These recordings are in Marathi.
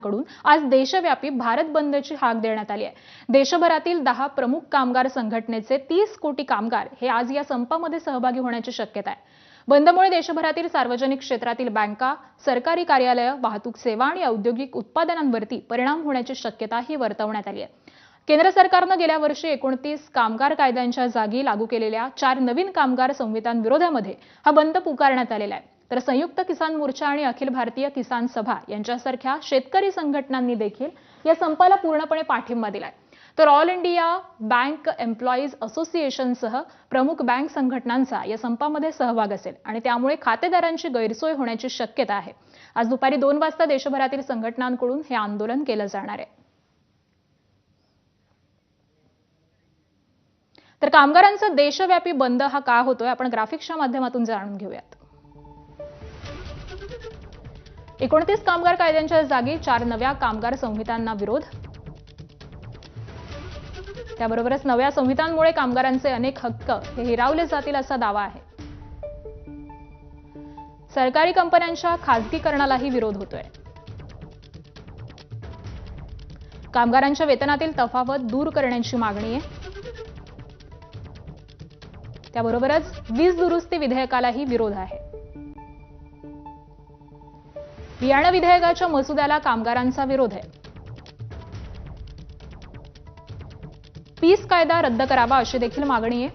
कडून आज देशव्यापी भारत बंदची हाक देण्यात आली आहे। देशभरातील 10 प्रमुख कामगार संघटनेचे 30 कोटी कामगार हे आज या संपामध्ये सहभागी होण्याची शक्यता आहे। बंदमुळे देशभरातील सार्वजनिक क्षेत्रातील बँका, सरकारी कार्यालये, वाहतूक सेवा आणि औद्योगिक उत्पादनांवरती परिणाम होण्याची शक्यताही वर्तवण्यात आली आहे। केंद्र सरकारने गेल्या वर्षी 29 कामगार कायद्यांच्या जागी लागू केलेल्या 4 नवीन कामगार संहितांविरोधामध्ये हा बंद पुकारण्यात आलेला आहे। तर संयुक्त किसान मोर्चा आणि अखिल भारतीय किसान सभा यांच्यासारख्या शेतकरी संघटनांनी देखील या संपाला पूर्णपणे पाठिंबा दिलाय। तर ऑल इंडिया बँक एम्प्लॉईज असोसिएशनसह प्रमुख बँक संघटनांचा या संपामध्ये सहभाग असेल आणि त्यामुळे खातेदारांची गैरसोय होण्याची शक्यता आहे। आज दुपारी 2 वाजता देशभरातील संघटनांकडून हे आंदोलन केलं जाणार आहे। तर कामगारांचा देशव्यापी बंद हा का होतोय आपण ग्राफिक्सच्या माध्यमातून जाणून घेऊयात। 29 कामगार कायद्यांच्या जागी 4 नव्या कामगार संहितांना विरोध। त्याबरोबरच नव्या संहितांमुळे कामगारांचे अनेक हक्क हे हिरावले जातील असा दावा आहे। सरकारी कंपन्यांच्या खासगीकरणालाही विरोध होतोय। कामगारांच्या वेतनातील तफावत दूर करण्याची मागणी आहे। त्याबरोबरच वीज दुरुस्ती विधेयकालाही विरोध आहे। बियाणे विधेयकाच्या मसुद्याला कामगारांचा विरोध आहे। पीस कायदा रद्द करावा अशी देखील मागणी आहे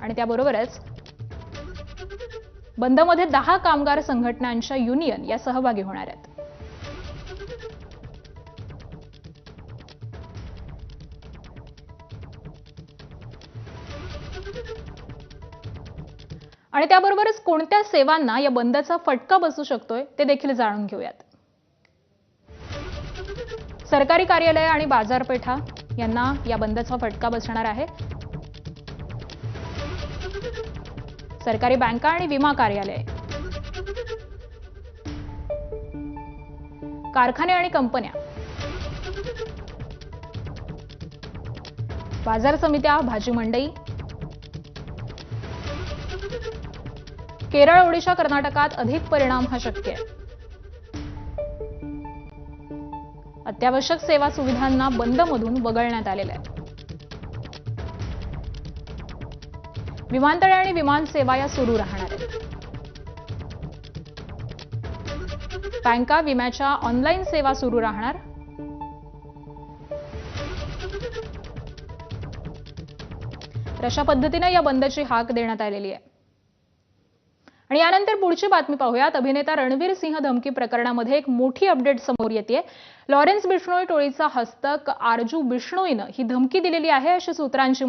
आणि त्याबरोबरच बंदमध्ये 10 कामगार संघटनांच्या युनियन या सहभागी होणार आहेत। आणि त्याबरोबरच कोणत्या सेवांना या बंदचा फटका बसू शकतोय ते देखील जाणून घेऊयात। सरकारी कार्यालय आणि बाजारपेठा यांना या बंदचा फटका बसणार आहे। सरकारी बँका आणि विमा कार्यालय, कारखाने आणि कंपन्या, बाजार समित्या, भाजी मंडई, केरळ, ओडिशा, कर्नाटकात अधिक परिणाम हा शक्य आहे। अत्यावश्यक सेवा सुविधांना बंदमधून वगळण्यात आलेलं आहे। विमानतळे आणि विमान सेवा या सुरू राहणार आहेत। बँका, विम्याच्या ऑनलाईन सेवा सुरू राहणार। अशा पद्धतीने या बंदची हाक देण्यात आलेली आहे। आणि यानंतर पुढची बातमी पाहूयात। अभिनेता रणवीर सिंह धमकी प्रकरणामध्ये एक मोठी अपडेट समोर येते। लॉरेन्स बिश्नोई टोळीचा हस्तक आरजू बिश्नोईनं ही धमकी दिलेली आहे अशी सूत्रांची